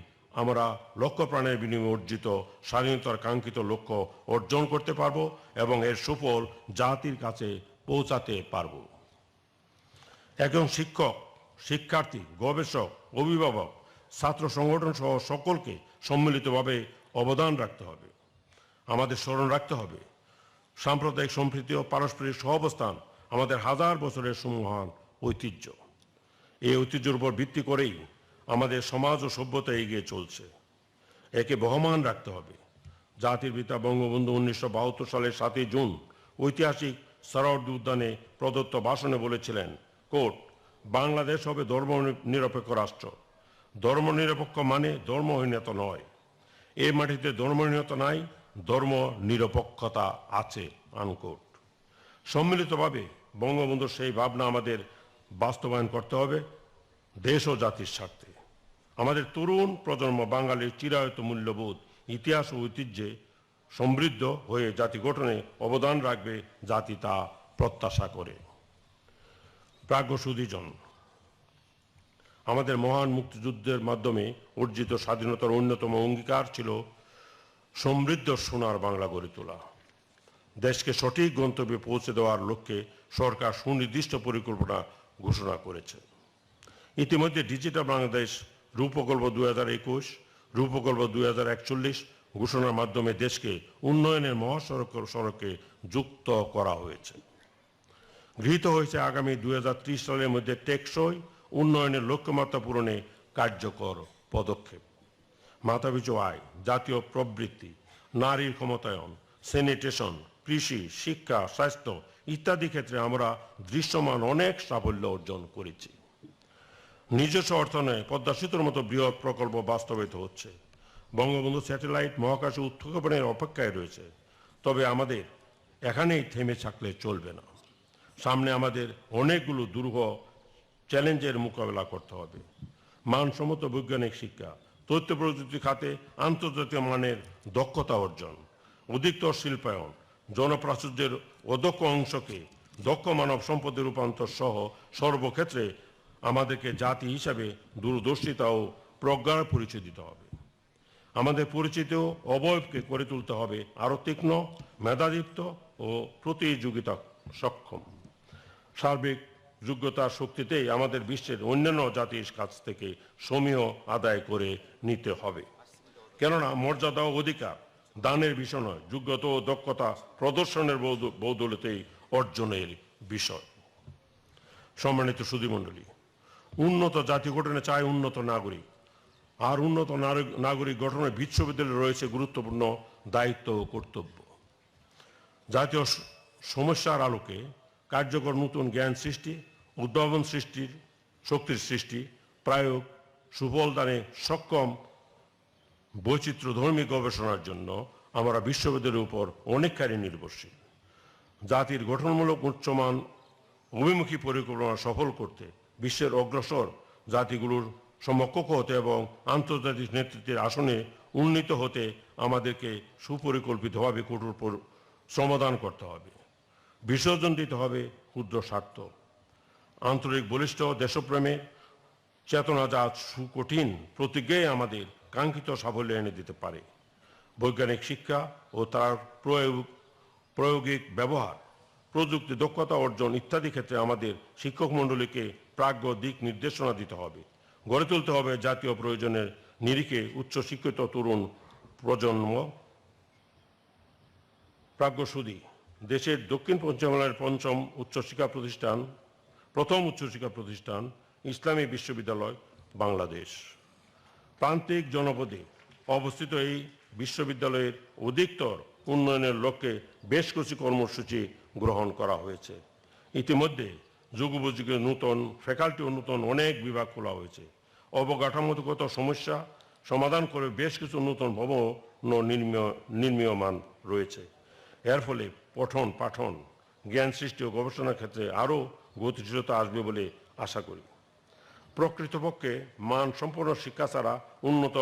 আমরা লক্ষ্য প্রাণের বিনিময়ে অর্জিত স্বাধীনতার কাঙ্ক্ষিত লক্ষ্য অর্জন করতে পারব এবং এর সুফল জাতির কাছে পৌঁছাতে পারব। একজন শিক্ষক, শিক্ষার্থী, গবেষক, অভিভাবক, ছাত্র সংগঠন সহ সকলকে সম্মিলিতভাবে অবদান রাখতে হবে। আমাদের স্মরণ রাখতে হবে সাম্প্রদায়িক সম্প্রীতি ও পারস্পরিক সহাবস্থান আমাদের হাজার বছরের সুমহান ঐতিহ্য। এই ঐতিহ্যের উপর ভিত্তি করেই আমাদের সমাজ ও সভ্যতা এগিয়ে চলছে। একে বহমান রাখতে হবে। জাতির পিতা বঙ্গবন্ধু 1972 সালের 7 জুন ঐতিহাসিক সরোয়ার্দী উদ্যানে প্রদত্ত ভাষণে বলেছিলেন, কোট, বাংলাদেশ হবে ধর্মনিরপেক্ষ রাষ্ট্র। ধর্মনিরপেক্ষ মানে ধর্মহীনতা নয়। এই মাটিতে ধর্মহীনতা নাই, ধর্ম নিরপেক্ষতা আছে, আনকোট। সম্মিলিতভাবে বঙ্গবন্ধুর সেই ভাবনা আমাদের বাস্তবায়ন করতে হবে দেশ ও জাতির স্বার্থে। আমাদের তরুণ প্রজন্ম বাঙালির চিরায়ত মূল্যবোধ, ইতিহাস ও ঐতিহ্যে সমৃদ্ধ হয়ে জাতি গঠনে অবদান রাখবে, জাতি তা প্রত্যাশা করে। প্রাজ্ঞ সুধীজন, আমাদের মহান মুক্তিযুদ্ধের মাধ্যমে অর্জিত স্বাধীনতার অন্যতম অঙ্গীকার ছিল সমৃদ্ধ সোনার বাংলা গড়ে তোলা। দেশকে সঠিক গন্তব্যে পৌঁছে দেওয়ার লক্ষ্যে সরকার সুনির্দিষ্ট পরিকল্পনা ঘোষণা করেছে। ইতিমধ্যে ডিজিটাল বাংলাদেশ রূপকল্প 2021, রূপকল্প 2041 ঘোষণার মাধ্যমে দেশকে উন্নয়নের মহাসড়কে যুক্ত করা হয়েছে। গৃহীত হয়েছে আগামী 2030 সালের মধ্যে টেকসই উন্নয়নের লক্ষ্যমাত্রা পূরণে কার্যকর পদক্ষেপ। মাথাপিছু আয়, জাতীয় প্রবৃত্তি, নারীর ক্ষমতায়ন, স্যানিটেশন, কৃষি, শিক্ষা, স্বাস্থ্য ইত্যাদি ক্ষেত্রে আমরা দৃশ্যমান অনেক সাফল্য অর্জন করেছি। নিজস্ব অর্থায়নে পদ্মা সেতুর মতো বৃহৎ প্রকল্প বাস্তবায়িত হচ্ছে। বঙ্গবন্ধু স্যাটেলাইট মহাকাশে উৎক্ষেপণের অপেক্ষায় রয়েছে। তবে আমাদের এখানেই থেমে থাকলে চলবে না। সামনে আমাদের অনেকগুলো দুরূহ চ্যালেঞ্জের মোকাবেলা করতে হবে। মানসম্মত বৈজ্ঞানিক শিক্ষা, তথ্য প্রযুক্তি খাতে আন্তর্জাতিক মানের দক্ষতা অর্জন, অধিকতর শিল্পায়ন, জনপ্রাচুর্যের অদক্ষ অংশকে দক্ষ মানব সম্পদে রূপান্তর সহ সর্বক্ষেত্রে আমাদেরকে জাতি হিসাবে দূরদর্শিতা ও প্রজ্ঞার পরিচয় দিতে হবে। আমাদের পরিচিত অবয়বকে করে তুলতে হবে আরও তীক্ষ্ণ, মেধাদীপ্ত ও প্রতিযোগিতা সক্ষম। সার্বিক যোগ্যতার শক্তিতেই আমাদের বিশ্বের অন্যান্য জাতির কাছ থেকে সমীহ আদায় করে নিতে হবে। কেননা মর্যাদা ও অধিকার দানের বিষয় নয়, যোগ্যতা ও দক্ষতা প্রদর্শনের বৌদলতেই অর্জনের বিষয়। সম্মানিত সুধীমণ্ডলী, উন্নত জাতি গঠনে চায় উন্নত নাগরিক। আর উন্নত নাগরিক গঠনে বিশ্ববিদ্যালয়ে রয়েছে গুরুত্বপূর্ণ দায়িত্ব ও কর্তব্য। জাতীয় সমস্যার আলোকে কার্যকর নতুন জ্ঞান সৃষ্টি, উদ্ভাবন সৃষ্টির শক্তির সৃষ্টি, প্রয়োগ, সুফল দানে সক্ষম বৈচিত্র্যধর্মী গবেষণার জন্য আমরা বিশ্ববিদ্যালয়ের উপর অনেকখানি নির্ভরশীল। জাতির গঠনমূলক উচ্চমান অভিমুখী পরিকল্পনা সফল করতে বিশ্বের অগ্রসর জাতিগুলোর সমকক্ষ হতে এবং আন্তর্জাতিক নেতৃত্বের আসনে উন্নীত হতে আমাদেরকে সুপরিকল্পিতভাবে কঠোর শ্রমদান করতে হবে। বিসর্জন দিতে হবে ক্ষুদ্র স্বার্থ। আন্তরিক বলিষ্ঠ দেশপ্রেমে চেতনাজাত সুকঠিন প্রতিজ্ঞাই আমাদের কাঙ্ক্ষিত সাফল্য এনে দিতে পারে। বৈজ্ঞানিক শিক্ষা ও তার প্রায়োগিক ব্যবহার, প্রযুক্তি দক্ষতা অর্জন ইত্যাদি ক্ষেত্রে আমাদের শিক্ষক মণ্ডলীকে প্রাজ্ঞ দিক নির্দেশনা দিতে হবে। গড়ে তুলতে হবে জাতীয় প্রয়োজনের নিরিখে উচ্চশিক্ষিত তরুণ প্রজন্ম। প্রাজ্ঞসুধী দেশের দক্ষিণ পশ্চিমাঞ্চলের প্রথম উচ্চশিক্ষা প্রতিষ্ঠান ইসলামী বিশ্ববিদ্যালয় বাংলাদেশ। প্রান্তিক জনপদে অবস্থিত এই বিশ্ববিদ্যালয়ের অধিকতর উন্নয়নের লক্ষ্যে বেশ কিছু কর্মসূচি গ্রহণ করা হয়েছে। ইতিমধ্যে যুগোপযোগী নতুন ফ্যাকাল্টি ও নতুন অনেক বিভাগ খোলা হয়েছে। অবকাঠামোগত সমস্যা সমাধান করে বেশ কিছু নতুন ভবন নির্মীয়মান রয়েছে। এর ফলে পঠন পাঠন, জ্ঞান সৃষ্টি ও গবেষণার ক্ষেত্রে আরও গতিশীলতা আসবে বলে আশা করি। প্রকৃতপক্ষে মানসম্পন্ন শিক্ষা ছাড়া উন্নত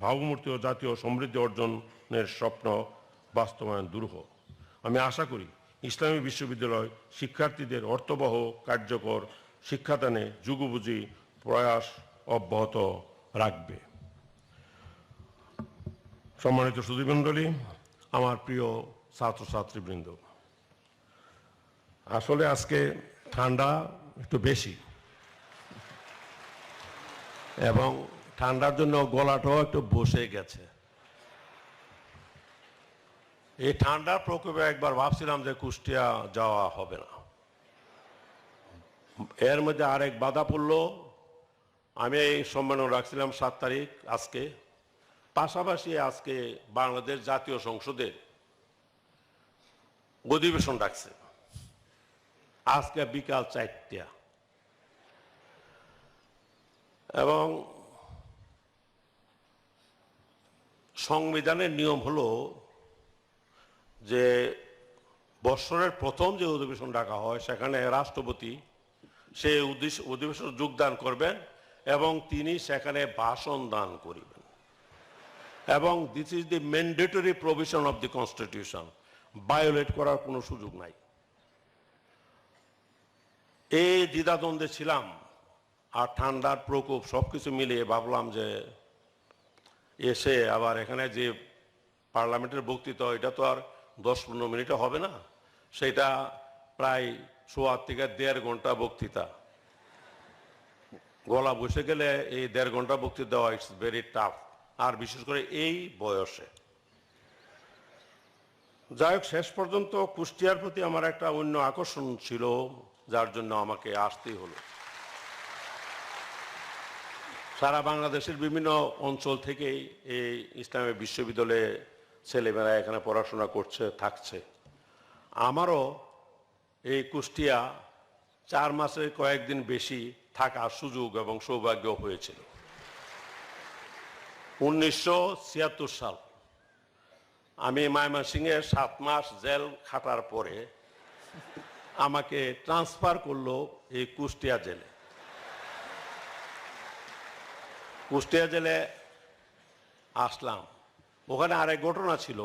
ভাবমূর্তি ও জাতীয় সমৃদ্ধি অর্জনের স্বপ্ন বাস্তবায়ন দুরূহ। আমি আশা করি ইসলামী বিশ্ববিদ্যালয় শিক্ষার্থীদের অর্থবহ কার্যকর শিক্ষাদানে যুগোপযোগী প্রয়াস অব্যাহত রাখবে। সম্মানিত সুধীমণ্ডলী, আমার প্রিয় ছাত্রছাত্রীবৃন্দ, আসলে আজকে ঠান্ডা একটু বেশি এবং ঠান্ডার জন্য গলাটাও একটু বসে গেছে। এই ঠান্ডার প্রকোপে একবার ভাবছিলাম যে কুষ্টিয়া যাওয়া হবে না, এর মধ্যে আরেক বাধা পড়লো। আমি এই সম্মেলন রাখছিলাম 7 তারিখ আজকে, পাশাপাশি আজকে বাংলাদেশ জাতীয় সংসদের অধিবেশন ডাকছে আজকে বিকাল 4টা, এবং সংবিধানের নিয়ম হলো যে বৎসরের প্রথম যে অধিবেশন ডাকা হয় সেখানে রাষ্ট্রপতি সেই অধিবেশনে যোগদান করবেন এবং তিনি সেখানে ভাষণ দান করিবেন। এবং this is the mandatory provision of the constitution, violate করার কোনো সুযোগ নাই। এই দ্বিধাদ্বন্দ্বে ছিলাম, আর ঠান্ডার প্রকোপ সবকিছু মিলিয়ে ভাবলাম যে এসে আবার এখানে যে পার্লামেন্টের বক্তৃতা, এটা তো আর 10-15 মিনিটে হবে না, সেটা প্রায় 1.25 থেকে 1.5 ঘন্টা বক্তৃতা। গলা বসে গেলে এই 1.5 ঘন্টা বক্তৃতা দেওয়া ইটস ভেরি টাফ, আর বিশেষ করে এই বয়সে। যাই হোক, শেষ পর্যন্ত কুষ্টিয়ার প্রতি আমার একটা অন্য আকর্ষণ ছিল, যার জন্য আমাকে আসতেই হলো। সারা বাংলাদেশের বিভিন্ন অঞ্চল থেকেই এই ইসলামী বিশ্ববিদ্যালয়ে ছেলেমেয়েরা এখানে পড়াশোনা করছে, থাকছে। আমারও এই কুষ্টিয়া 4 মাসের কয়েকদিন বেশি থাকার সুযোগ এবং সৌভাগ্য হয়েছিল। 1976 সাল আমি ময়মনসিংহে 7 মাস জেল খাটার পরে আমাকে ট্রান্সফার করলো এই কুষ্টিয়া জেলে। কুষ্টিয়া জেলে আসলাম, ওখানে আরেক ঘটনা ছিল।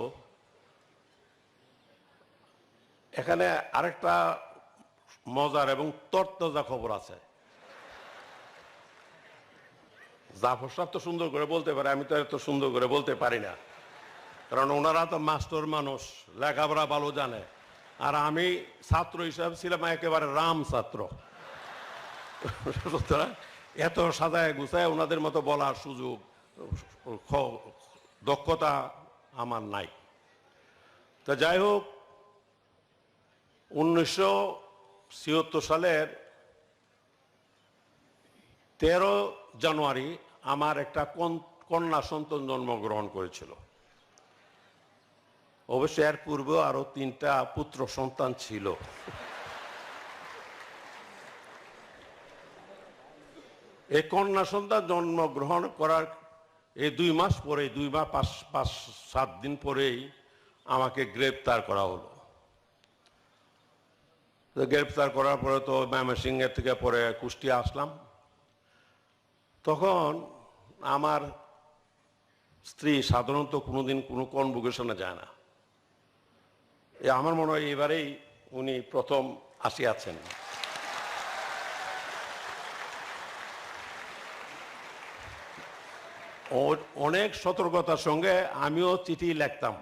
এখানে আরেকটা মজার এবং তরতাজা খবর আছে। জাফর সাহেব তো সুন্দর করে বলতে পারে, আমি তো এত সুন্দর করে বলতে পারি না, কারণ ওনারা তো মাস্টার মানুষ, লেখাপড়া ভালো জানে, আর আমি ছাত্র হিসাবে ছিলাম একেবারে রাম ছাত্র। এত সাজায় গুছায় ওনাদের মতো বলার সুযোগ, দক্ষতা আমার নাই। তা যাই হোক, 1976 সালের 13 জানুয়ারি আমার একটা কন্যা সন্তান জন্মগ্রহণ করেছিল। অবশ্য এর পূর্বে আরো 3টা পুত্র সন্তান ছিল। এই কন্যা সন্তান জন্মগ্রহণ করার এই 2 মাস পরে, 2 মাস 5-7 দিন পরেই আমাকে গ্রেপ্তার করা হলো। গ্রেপ্তার করার পরে তো ময়মনসিংহের থেকে পরে কুষ্টিয়া আসলাম। তখন আমার স্ত্রী সাধারণত কোনোদিন কোনো কনভোকেশনে যায় না, আমার মনে হয় এবারেই উনি প্রথম আসিয়াছেন। অনেক সতর্কতার সঙ্গে আমিও চিঠি লিখতাম।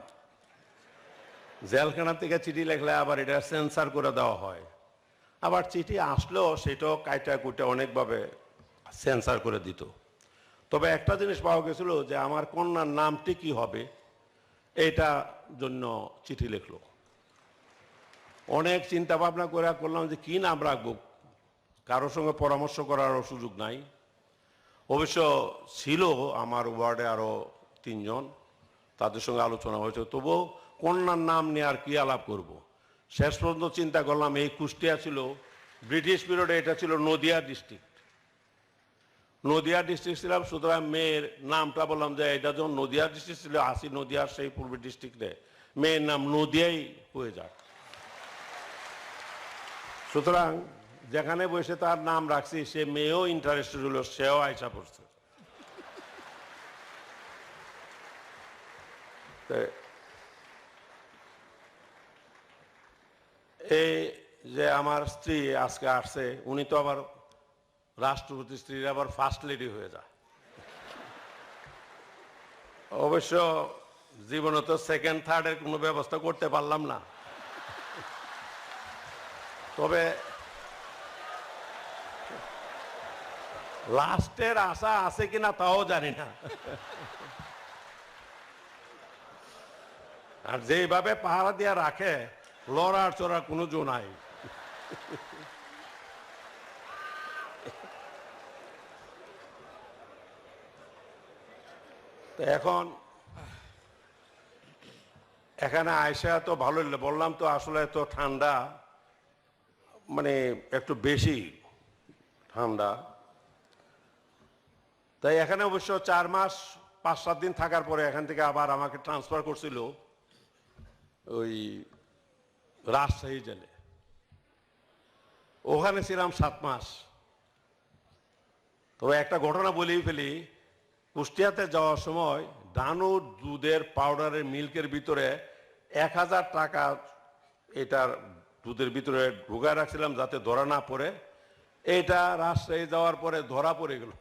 জেলখানা থেকে চিঠি লিখলে আবার এটা সেন্সার করে দেওয়া হয়, আবার চিঠি আসলেও সেটাও কাইটা কুইটা অনেকভাবে সেন্সার করে দিত। তবে একটা জিনিস পাওয়া গেছিল যে আমার কন্যার নামটি কি হবে এটা জন্য চিঠি লিখলো। অনেক চিন্তা ভাবনা করে করলাম যে কি নাম রাখবো, কারোর সঙ্গে পরামর্শ করারও সুযোগ নাই। অবশ্য ছিল আমার ওয়ার্ডে আরো 3 জন, তাদের সঙ্গে আলোচনা হয়েছে, তবুও কন্যার নাম নিয়ে আর কি আলাপ করব। শেষ পর্যন্ত চিন্তা করলাম এই কুষ্টিয়া ছিল ব্রিটিশ পিরিয়ডে, এটা ছিল নদিয়া ডিস্ট্রিক্ট, নদিয়া ডিস্ট্রিক্ট ছিলাম, সুতরাং মেয়ের নামটা বললাম যে এটা যখন নদিয়া ডিস্ট্রিক্ট ছিল, আসি নদিয়ার সেই পূর্ব ডিস্ট্রিক্টে, মেয়ের নাম নদিয়াই হয়ে যাক। সুতরাং যেখানে বসে তার নাম রাখছি সে মেয়েও ইন্টারেস্টেড হলো, সেও আয়সা পড়ছে। এই যে আমার স্ত্রী আজকে আসছে, উনি তো আবার রাষ্ট্রপতি স্ত্রীর আবার ফার্স্ট লেডি হয়ে যায়। অবশ্য জীবনে তো সেকেন্ড থার্ডের কোনো ব্যবস্থা করতে পারলাম না, তবে লাস্টের আশা আছে কিনা তাও জানি না। আর যেভাবে পাহারা দিয়া রাখে, লড়ার চড়ার কোনো জো নাই। তো এখন এখানে আয়সা তো ভালো, বললাম তো আসলে তো ঠান্ডা, মানে একটু বেশি ঠান্ডা। তাই এখানে অবশ্য 4 মাস 5-7 দিন থাকার পরে এখান থেকে আবার আমাকে ট্রান্সফার করছিল ওই রাজশাহী জেলে, ওখানে ছিলাম 7 মাস। তবে একটা ঘটনা বলেই ফেলি, কুষ্টিয়াতে যাওয়ার সময় ডানু দুধের পাউডারের মিল্কের ভিতরে 1000 টাকা এটার দুধের ভিতরে ঢুকায় রাখছিলাম যাতে ধরা না পড়ে। এটা রাজশাহী যাওয়ার পরে ধরা পড়ে গেল,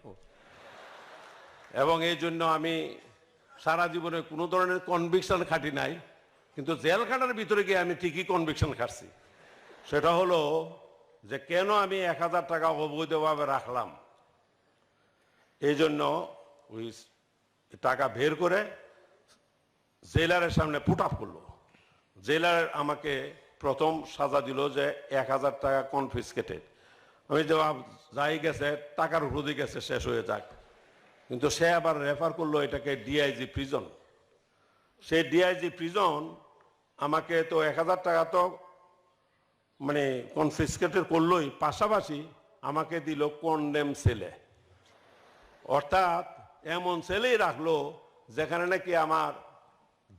এবং এই জন্য আমি সারা জীবনে কোনো ধরনের কনভিকশন খাটি নাই, কিন্তু জেলখানার ভিতরে গিয়ে আমি ঠিকই কনভিকশন খাটছি। সেটা হলো যে কেন আমি 1000 টাকা অবৈধভাবে রাখলাম। এই জন্য ওই টাকা বের করে জেলারের সামনে পুট আপ করলো। জেলার আমাকে প্রথম সাজা দিল যে 1000 টাকা কনফিসকেটেড। আমি জবাব যাই গেছে, টাকার হুদি গেছে, শেষ হয়ে যাক। কিন্তু সে আবার রেফার করলো এটাকে ডিআইজি প্রিজন। সেই ডিআইজি প্রিজন আমাকে তো 1000 টাকা তো মানে কনফিসকেটেড করলোই, পাশাপাশি আমাকে দিল কন্ডেম সেলে, অর্থাৎ এমন সেলেই রাখলো যেখানে নাকি আমার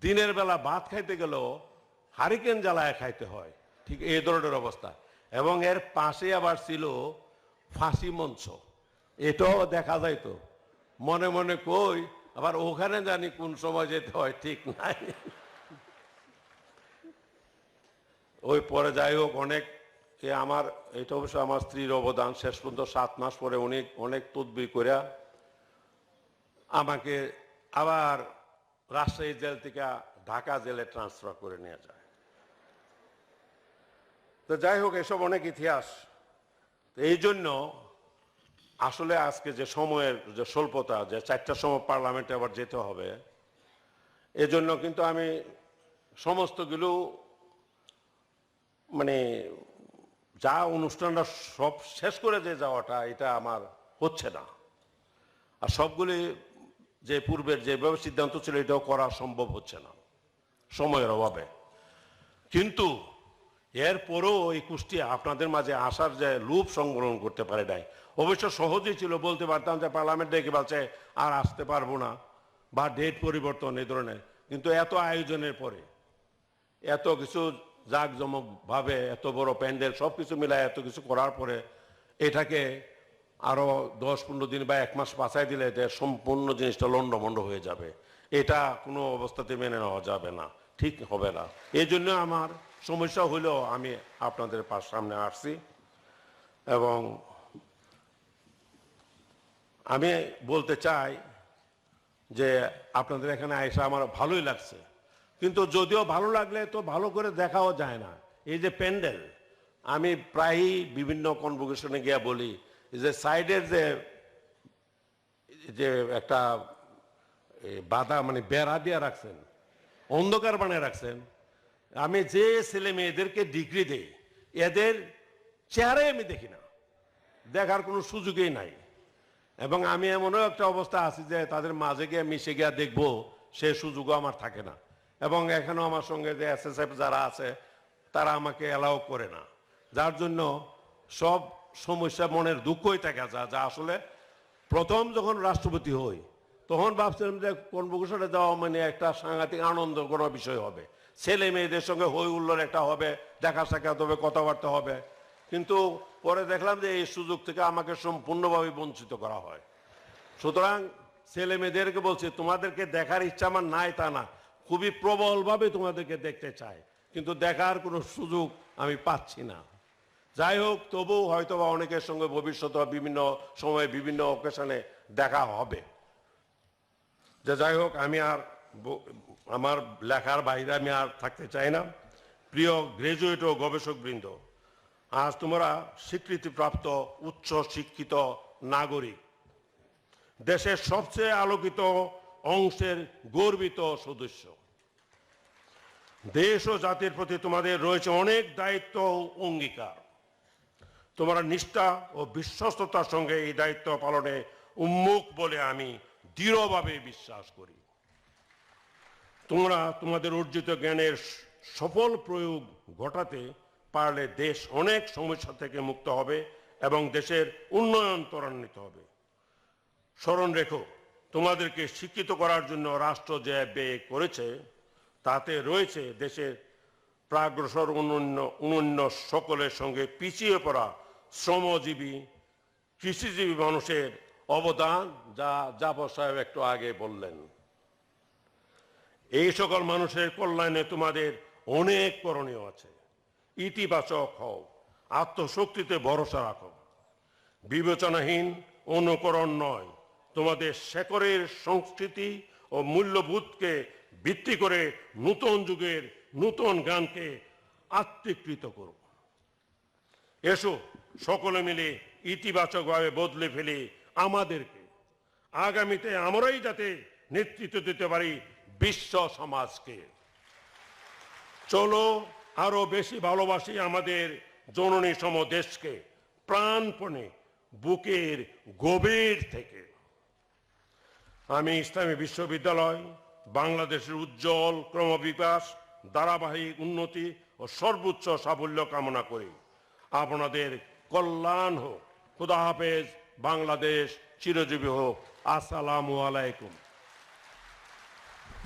দিনের বেলা ভাত খাইতে গেলেও হারিকেন জ্বালায় খাইতে হয়, ঠিক এই ধরনের অবস্থা। এবং এর পাশে আবার ছিল ফাঁসি মঞ্চ, এটাও দেখা যাইতো। মনে মনে কই আবার ওখানে জানি কোন সময় যেতে হয় ঠিক নাই। ওই পরে যাই হোক, অনেক আমার এটা অবশ্য আমার স্ত্রীর অবদান, শেষ পর্যন্ত 7 মাস পরে উনি অনেক তদবির করে আমাকে আবার রাজশাহী জেল থেকে ঢাকা জেলে ট্রান্সফার করে নিয়ে যায়। তো যাই হোক, এসব অনেক ইতিহাস। এই জন্য আসলে আজকে যে সময়ের যে স্বল্পতা, যে 4টার সময় পার্লামেন্টে আবার যেতে হবে, এজন্য কিন্তু আমি সমস্তগুলো মানে যা অনুষ্ঠানটা সব শেষ করে যে যাওয়াটা, এটা আমার হচ্ছে না। আর সবগুলি যে পূর্বের যেভাবে সিদ্ধান্ত ছিল এটাও করা সম্ভব হচ্ছে না সময়ের অভাবে। কিন্তু এরপরেও এই কুষ্টিয়া আপনাদের মাঝে আসার যে লোভ সংবরণ করতে পারে নাই। অবশ্য সহজেই ছিল, বলতে পারতাম যে পার্লামেন্ট ডেকে বলছে আর আসতে পারবো না, বা ডেট পরিবর্তন এই ধরনের। কিন্তু এত আয়োজনের পরে, এত কিছু জাঁকজমক ভাবে, এত বড় প্যান্ডেল, সব কিছু মিলায় এত কিছু করার পরে এটাকে আরো 10-15 দিন বা 1 মাস পাছায় দিলে এটা সম্পূর্ণ জিনিসটা লন্ডভন্ড হয়ে যাবে। এটা কোনো অবস্থাতে মেনে নেওয়া যাবে না, ঠিক হবে না। এই জন্য আমার সমস্যা হলেও আমি আপনাদের সামনে আসছি। এবং আমি বলতে চাই যে আপনাদের এখানে এসে আমার ভালোই লাগছে, কিন্তু যদিও ভালো লাগলে তো ভালো করে দেখাও যায় না। এই যে প্যান্ডেল, আমি প্রায়ই বিভিন্ন কনভোকেশনে গিয়ে বলি যে সাইডের যে যে একটা বাধা মানে বেড়া দিয়ে রাখছেন, অন্ধকার বানিয়ে রাখছেন। আমি যে ছেলে মেয়েদেরকে ডিগ্রি দেই এদের চেহারাই আমি দেখি না, দেখার কোনো সুযোগই নাই। এবং আমি এমনও একটা অবস্থা আছি যে তাদের মাঝে গিয়ে মিশে গিয়ে দেখবো সে সুযোগও আমার থাকে না। এবং এখানেও আমার সঙ্গে যে SSF যারা আছে তারা আমাকে অ্যালাউ করে না, যার জন্য সব সমস্যা মনের দুঃখই থাকে। যা আসলে প্রথম যখন রাষ্ট্রপতি হই তখন ভাবছিলাম যে কনভোকেশনে যাওয়া মানে একটা সাংঘাতিক আনন্দ কোনো বিষয় হবে, ছেলে মেয়েদের সঙ্গে হই হুল্লোড় একটা হবে, দেখা সাক্ষাৎ হবে, কথাবার্তা হবে। কিন্তু পরে দেখলাম যে এই সুযোগ থেকে আমাকে সম্পূর্ণভাবে বঞ্চিত করা হয়। সুতরাং ছেলে মেয়েদেরকে বলছি, তোমাদেরকে দেখার ইচ্ছা আমার নাই তা না, খুবই প্রবলভাবে তোমাদেরকে দেখতে চাই, কিন্তু দেখার কোনো সুযোগ আমি পাচ্ছি না। যাই হোক, তবু হয়তো বা অনেকের সঙ্গে ভবিষ্যতে বিভিন্ন সময়ে বিভিন্ন অকেশনে দেখা হবে। যে যাই হোক, আমি আর আমার লেখার বাইরে আমি আর থাকতে চাই না। প্রিয় গ্রাজুয়েট ও গবেষকবৃন্দ, আজ তোমরা স্বীকৃতিপ্রাপ্ত উচ্চ শিক্ষিত নাগরিক, দেশের সবচেয়ে আলোকিত অংশের গর্বিত সদস্য। দেশ ও জাতির প্রতি তোমাদের রয়েছে অনেক দায়িত্ব ও অঙ্গীকার। তোমরা নিষ্ঠা ও বিশ্বস্ততার সঙ্গে এই দায়িত্ব পালনে উন্মুখ বলে আমি দৃঢ়ভাবে বিশ্বাস করি। তোমরা তোমাদের অর্জিত জ্ঞানের সফল প্রয়োগ ঘটাতে পারলে দেশ অনেক সমস্যা থেকে মুক্ত হবে এবং দেশের উন্নয়ন ত্বরান্বিত হবে। স্মরণ রেখো, তোমাদেরকে শিক্ষিত করার জন্য রাষ্ট্র যে ব্যয় করেছে তাতে রয়েছে দেশের প্রাগ্রসর অনন্য সকলের সঙ্গে পিছিয়ে পড়া শ্রমজীবী কৃষিজীবী মানুষের অবদান, যা জাফর সাহেব একটু আগে বললেন। এই সকল মানুষের কল্যাণে তোমাদের অনেক করণীয় আছে। ইতিবাচক হও, আত্মশক্তিতে ভরসা রাখো, বিবেচনাহীন অনুকরণ নয়, তোমাদের শেকড়ের সংস্কৃতি ও মূল্যবোধকে ভিত্তি করে নতুন যুগের নতুন গানকে আত্মীকৃত করো। এসো সকলে মিলে ইতিবাচকভাবে বদলে ফেলে আমাদেরকে। আগামীতে আমরাই যাতে নেতৃত্ব দিতে পারি বিশ্ব সমাজকে। চলো আরো বেশি ভালোবাসি আমাদের জননী সম দেশকে, প্রাণপণে বুকের গভীর থেকে। আমি ইসলামী বিশ্ববিদ্যালয় বাংলাদেশের উজ্জ্বল ক্রমবিকাশ, ধারাবাহিক উন্নতি ও সর্বোচ্চ সাফল্য কামনা করি। আপনাদের কল্যাণ হোক। খুদা হাফেজ। বাংলাদেশ চিরজীবী হোক। আসসালামু আলাইকুম।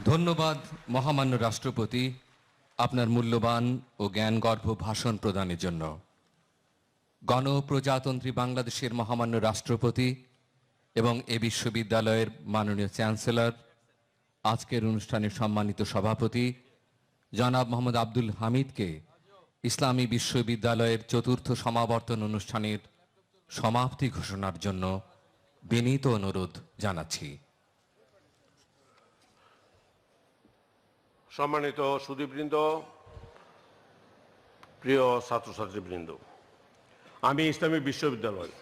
ধন্যবাদ মহামান্য রাষ্ট্রপতি, আপনার মূল্যবান ও জ্ঞানগর্ভ ভাষণ প্রদানের জন্য। গণপ্রজাতন্ত্রী বাংলাদেশের মহামান্য রাষ্ট্রপতি এবং এ বিশ্ববিদ্যালয়ের মাননীয় চ্যান্সেলর, আজকের অনুষ্ঠানের সম্মানিত সভাপতি জনাব মোহাম্মদ আব্দুল হামিদকে ইসলামী বিশ্ববিদ্যালয়ের চতুর্থ সমাবর্তন অনুষ্ঠানের সমাপ্তি ঘোষণার জন্য বিনীত অনুরোধ জানাচ্ছি। সম্মানিত সুধীবৃন্দ, প্রিয় ছাত্রছাত্রীবৃন্দ, আমি ইসলামী বিশ্ববিদ্যালয়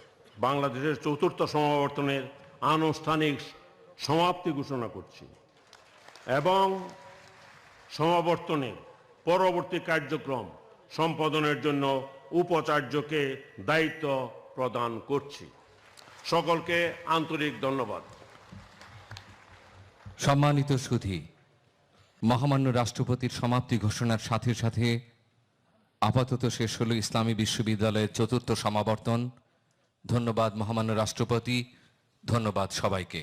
বাংলাদেশের চতুর্থ সমাবর্তনের আনুষ্ঠানিক সমাপ্তি ঘোষণা করছি এবং সমাবর্তনের পরবর্তী কার্যক্রম সম্পাদনের জন্য উপাচার্যকে দায়িত্ব প্রদান করছি। সকলকে আন্তরিক ধন্যবাদ। সম্মানিত সুধী, মহামান্য রাষ্ট্রপতির সমাপ্তি ঘোষণার সাথে সাথে আপাতত শেষ হলো ইসলামী বিশ্ববিদ্যালয়ের চতুর্থ সমাবর্তন। ধন্যবাদ মহামান্য রাষ্ট্রপতি, ধন্যবাদ সবাইকে।